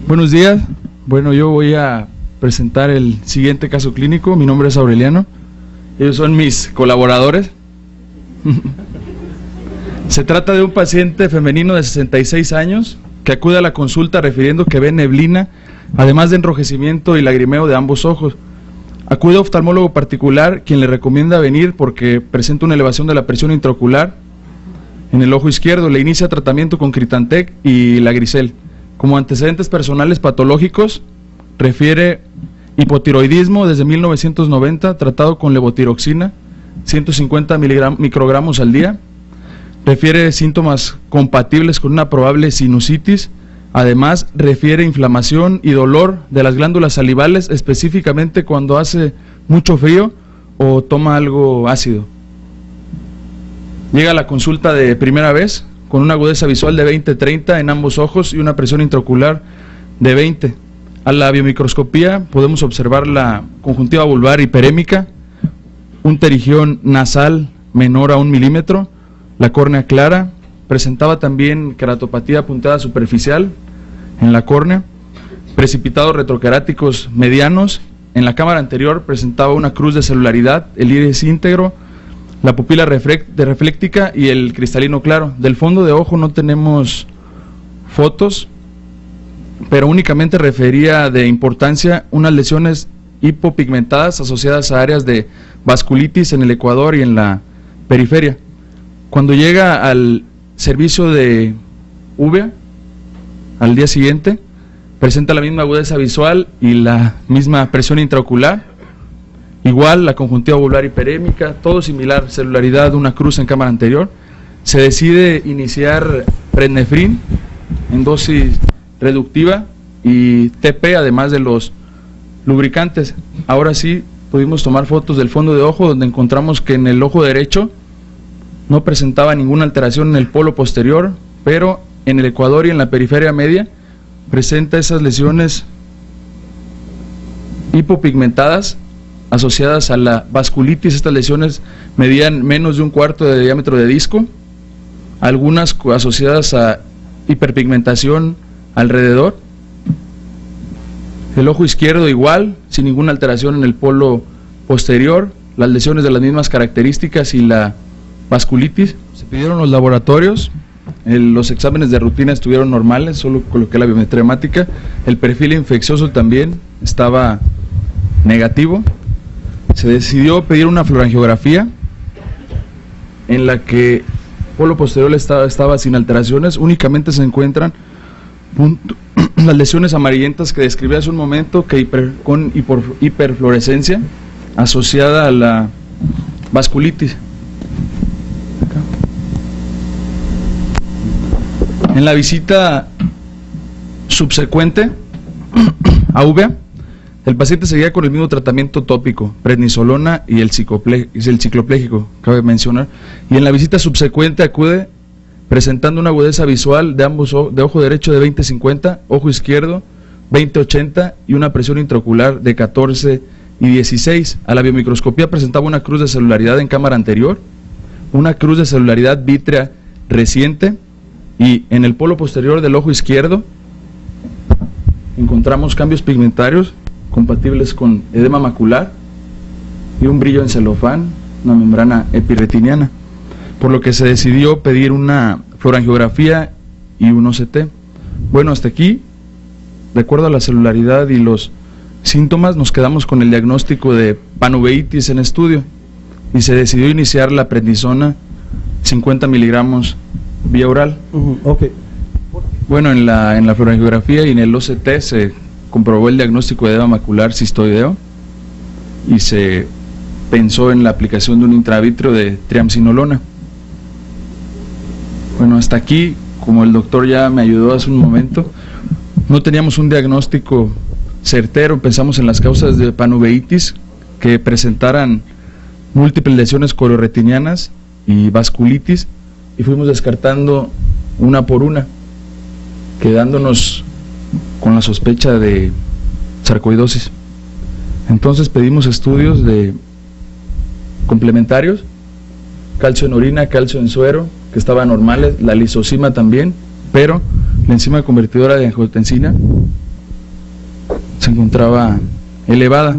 Buenos días. Bueno, yo voy a presentar el siguiente caso clínico. Mi nombre es Aureliano. Ellos son mis colaboradores. Se trata de un paciente femenino de 66 años que acude a la consulta refiriendo que ve neblina, además de enrojecimiento y lagrimeo de ambos ojos. Acude a oftalmólogo particular, quien le recomienda venir porque presenta una elevación de la presión intraocular en el ojo izquierdo. Le inicia tratamiento con Critantec y Lagrisel. Como antecedentes personales patológicos, refiere hipotiroidismo desde 1990, tratado con levotiroxina, 150 microgramos al día. Refiere síntomas compatibles con una probable sinusitis. Además, refiere inflamación y dolor de las glándulas salivales, específicamente cuando hace mucho frío o toma algo ácido. Llega a la consulta de primera vez con una agudeza visual de 20-30 en ambos ojos y una presión intraocular de 20. A la biomicroscopía podemos observar la conjuntiva vulvar hiperémica, un terigión nasal menor a 1 milímetro, la córnea clara. Presentaba también queratopatía puntada superficial en la córnea, precipitados retroqueráticos medianos. En la cámara anterior presentaba una cruz de celularidad, el iris íntegro, la pupila refléctica y el cristalino claro. Del fondo de ojo no tenemos fotos, pero únicamente refería de importancia unas lesiones hipopigmentadas asociadas a áreas de vasculitis en el ecuador y en la periferia. Cuando llega al servicio de uvea, al día siguiente, presenta la misma agudeza visual y la misma presión intraocular, igual la conjuntiva vulvar hiperémica, todo similar, celularidad, una cruz en cámara anterior. Se decide iniciar prednefrin en dosis reductiva y TP, además de los lubricantes. Ahora sí, pudimos tomar fotos del fondo de ojo, donde encontramos que en el ojo derecho no presentaba ninguna alteración en el polo posterior, pero en el ecuador y en la periferia media presenta esas lesiones hipopigmentadas asociadas a la vasculitis. Estas lesiones medían menos de 1/4 de diámetro de disco, algunas asociadas a hiperpigmentación alrededor. El ojo izquierdo igual, sin ninguna alteración en el polo posterior, las lesiones de las mismas características y la vasculitis. Se pidieron los laboratorios, los exámenes de rutina estuvieron normales, solo coloqué la biometría hemática. El perfil infeccioso también estaba negativo. Se decidió pedir una fluorangiografía en la que el polo posterior estaba sin alteraciones, únicamente se encuentran las lesiones amarillentas que describí hace un momento, con hiperfluorescencia asociada a la vasculitis. En la visita subsecuente a uvea, el paciente seguía con el mismo tratamiento tópico, prednisolona y el cicloplégico, cabe mencionar. Y en la visita subsecuente acude presentando una agudeza visual de ojo derecho de 20-50, ojo izquierdo 20-80 y una presión intraocular de 14 y 16. A la biomicroscopía presentaba una cruz de celularidad en cámara anterior, una cruz de celularidad vítrea reciente, y en el polo posterior del ojo izquierdo encontramos cambios pigmentarios compatibles con edema macular y un brillo en celofán, una membrana epirretiniana, por lo que se decidió pedir una fluorangiografía y un OCT. Bueno, hasta aquí, de acuerdo a la celularidad y los síntomas, nos quedamos con el diagnóstico de panuveitis en estudio y se decidió iniciar la prednisona 50 miligramos vía oral. Okay. Bueno, en la fluorangiografía y en el OCT se comprobó el diagnóstico de edema macular cistoideo y se pensó en la aplicación de un intravítrea de triamcinolona. Bueno, hasta aquí, como el doctor ya me ayudó hace un momento, no teníamos un diagnóstico certero. Pensamos en las causas de panuveitis que presentaran múltiples lesiones coriorretinianas y vasculitis, y fuimos descartando una por una, quedándonos con la sospecha de sarcoidosis. Entonces pedimos estudios de complementarios, calcio en orina, calcio en suero, que estaban normales, la lisosima también, pero la enzima convertidora de angiotensina se encontraba elevada,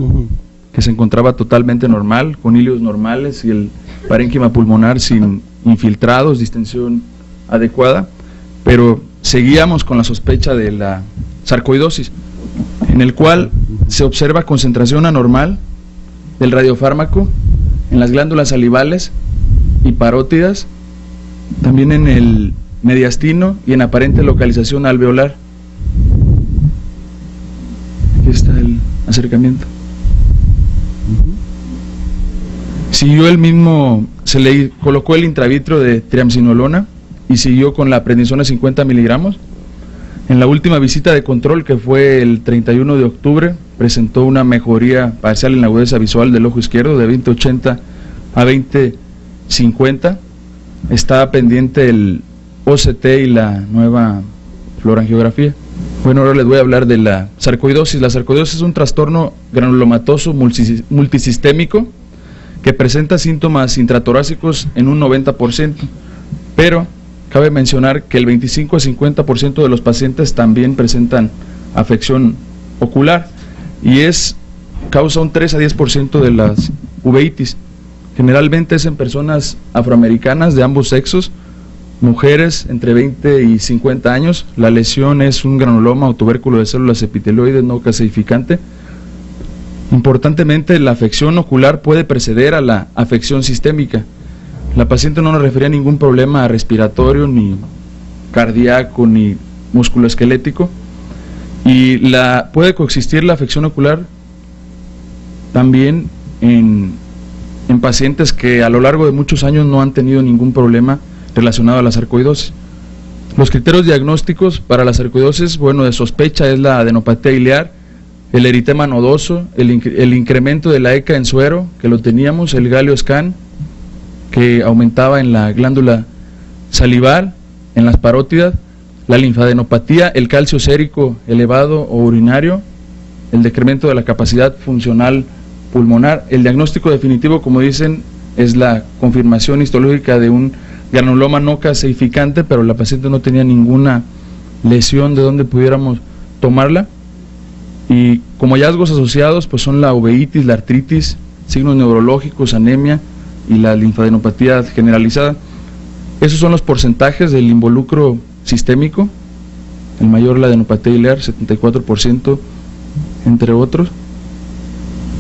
que se encontraba totalmente normal, con hilios normales y el parénquima pulmonar sin infiltrados, distensión adecuada, pero seguíamos con la sospecha de la sarcoidosis, en el cual se observa concentración anormal del radiofármaco en las glándulas salivales y parótidas, también en el mediastino y en aparente localización alveolar. Aquí está el acercamiento. Siguió el mismo, se le colocó el intravitrio de triamcinolona y siguió con la prednisona 50 miligramos. En la última visita de control, que fue el 31 de octubre, presentó una mejoría parcial en la agudeza visual del ojo izquierdo de 20/80 a 20/50. Está pendiente el OCT y la nueva fluorangiografía. Bueno, ahora les voy a hablar de la sarcoidosis. La sarcoidosis es un trastorno granulomatoso multisistémico que presenta síntomas intratorácicos en un 90%, pero cabe mencionar que el 25 a 50% de los pacientes también presentan afección ocular y causa un 3 a 10% de las uveitis. Generalmente es en personas afroamericanas de ambos sexos, mujeres entre 20 y 50 años. La lesión es un granuloma o tubérculo de células epitelioides no calcificante. Importantemente, la afección ocular puede preceder a la afección sistémica. La paciente no nos refería a ningún problema respiratorio, ni cardíaco, ni musculoesquelético, y puede coexistir la afección ocular también en pacientes que a lo largo de muchos años no han tenido ningún problema relacionado a la sarcoidosis. Los criterios diagnósticos para la sarcoidosis, bueno, de sospecha es la adenopatía ilear, el eritema nodoso, el incremento de la ECA en suero, que lo teníamos, el galio scan, que aumentaba en la glándula salival, en las parótidas, la linfadenopatía, el calcio sérico elevado o urinario, el decremento de la capacidad funcional pulmonar. El diagnóstico definitivo, como dicen, es la confirmación histológica de un granuloma no calcificante, pero la paciente no tenía ninguna lesión de donde pudiéramos tomarla. Y como hallazgos asociados, pues son la uveitis, la artritis, signos neurológicos, anemia y la linfadenopatía generalizada. Esos son los porcentajes del involucro sistémico, el mayor la adenopatía ilear, 74%, entre otros.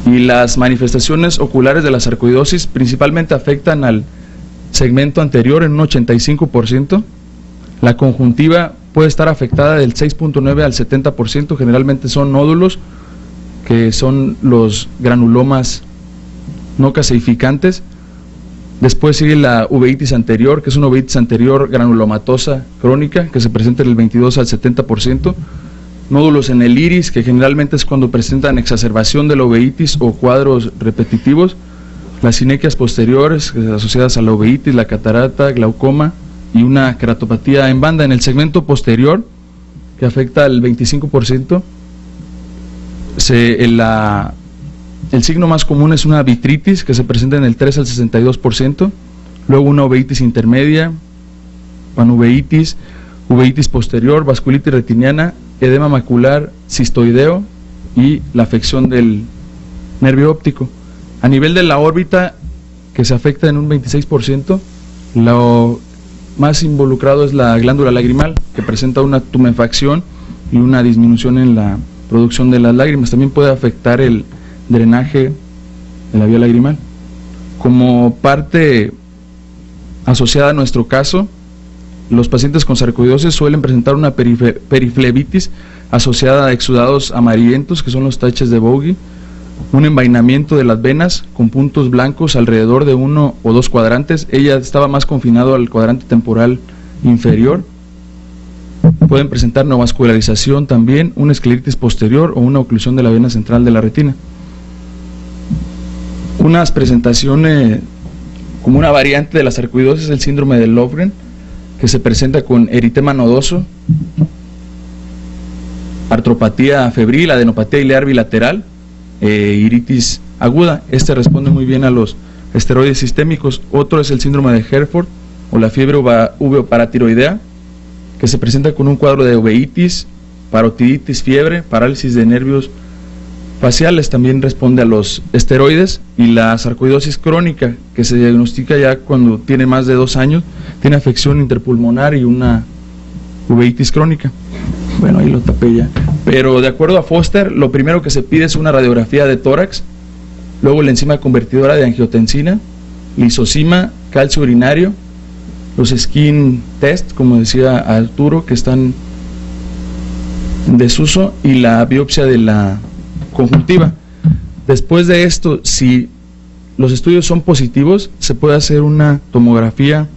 Y las manifestaciones oculares de la sarcoidosis principalmente afectan al segmento anterior en un 85%. La conjuntiva puede estar afectada del 6.9 al 70%, generalmente son nódulos, que son los granulomas no calcificantes. Después sigue la uveitis anterior, que es una uveitis anterior granulomatosa crónica, que se presenta del 22 al 70%. Nódulos en el iris, que generalmente es cuando presentan exacerbación de la uveitis o cuadros repetitivos. Las sinequias posteriores, asociadas a la uveitis, la catarata, glaucoma y una queratopatía en banda. En el segmento posterior, que afecta al 25%, el signo más común es una vitritis, que se presenta en el 3 al 62%, luego una uveitis intermedia, panuveitis, uveitis posterior, vasculitis retiniana, edema macular cistoideo y la afección del nervio óptico. A nivel de la órbita, que se afecta en un 26%, lo más involucrado es la glándula lagrimal, que presenta una tumefacción y una disminución en la producción de las lágrimas. También puede afectar el drenaje de la vía lagrimal. Como parte asociada a nuestro caso, los pacientes con sarcoidosis suelen presentar una periflebitis asociada a exudados amarillentos, que son los taches de Bowlby, un envainamiento de las venas con puntos blancos alrededor de 1 o 2 cuadrantes. Ella estaba más confinado al cuadrante temporal inferior. Pueden presentar neovascularización también, una escleritis posterior o una oclusión de la vena central de la retina. Unas presentaciones como una variante de la sarcoidosis es el síndrome de Lofgren, que se presenta con eritema nodoso, artropatía febril, adenopatía ilear bilateral, iritis aguda. Este responde muy bien a los esteroides sistémicos. Otro es el síndrome de Hereford o la fiebre uveoparatiroidea, que se presenta con un cuadro de uveitis, parotiditis, fiebre, parálisis de nervios faciales, también responde a los esteroides, y la sarcoidosis crónica, que se diagnostica ya cuando tiene más de 2 años, tiene afección interpulmonar y una uveitis crónica. Bueno, ahí lo tapé ya. Pero de acuerdo a Foster, lo primero que se pide es una radiografía de tórax, luego la enzima convertidora de angiotensina, lisosima, calcio urinario, los skin test, como decía Arturo, que están en desuso, y la biopsia de la conjuntiva. Después de esto, si los estudios son positivos, se puede hacer una tomografía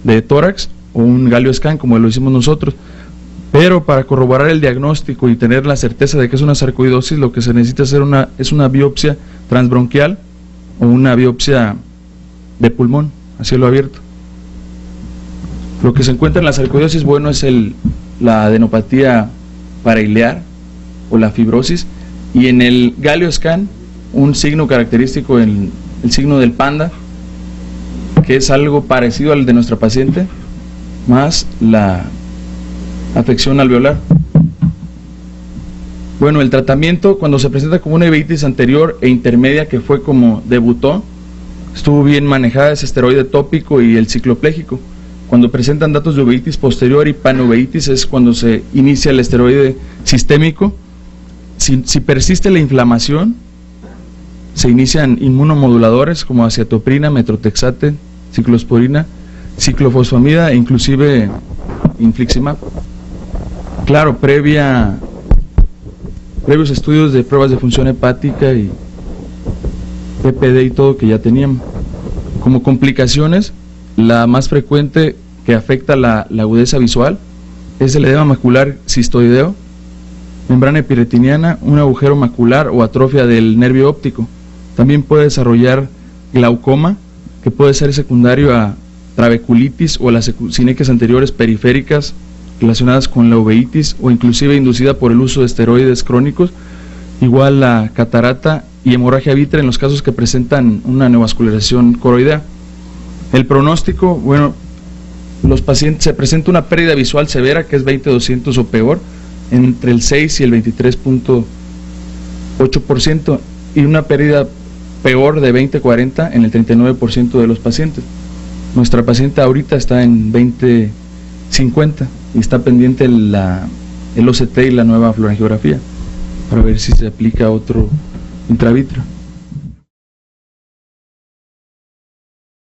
de tórax o un galio scan, como lo hicimos nosotros. Pero para corroborar el diagnóstico y tener la certeza de que es una sarcoidosis, lo que se necesita hacer es una biopsia transbronquial o una biopsia de pulmón a cielo abierto. Lo que se encuentra en la sarcoidosis, bueno, es la adenopatía parailear o la fibrosis, y en el galio scan un signo característico, el signo del panda, que es algo parecido al de nuestra paciente, más la afección alveolar. Bueno, el tratamiento, cuando se presenta como una uveitis anterior e intermedia, que fue como debutó, estuvo bien manejada, es esteroide tópico y el cicloplégico. Cuando presentan datos de uveitis posterior y panuveitis es cuando se inicia el esteroide sistémico. Si persiste la inflamación, se inician inmunomoduladores como aciatoprina, metrotexate, ciclosporina, ciclofosfamida e inclusive infliximab. Claro, previos estudios de pruebas de función hepática y PPD y todo que ya teníamos. Como complicaciones, la más frecuente que afecta la agudeza visual es el edema macular cistoideo, membrana epiretiniana, un agujero macular o atrofia del nervio óptico. También puede desarrollar glaucoma, que puede ser secundario a trabeculitis o a las sinequias anteriores periféricas relacionadas con la uveitis, o inclusive inducida por el uso de esteroides crónicos, igual la catarata y hemorragia vítrea en los casos que presentan una neovascularización coroidea. El pronóstico, bueno, los pacientes, se presenta una pérdida visual severa, que es 20/200 o peor, entre el 6 y el 23.8%, y una pérdida peor de 20/40 en el 39% de los pacientes. Nuestra paciente ahorita está en 20/50 y está pendiente el OCT y la nueva fluorangiografía para ver si se aplica otro intravítrea.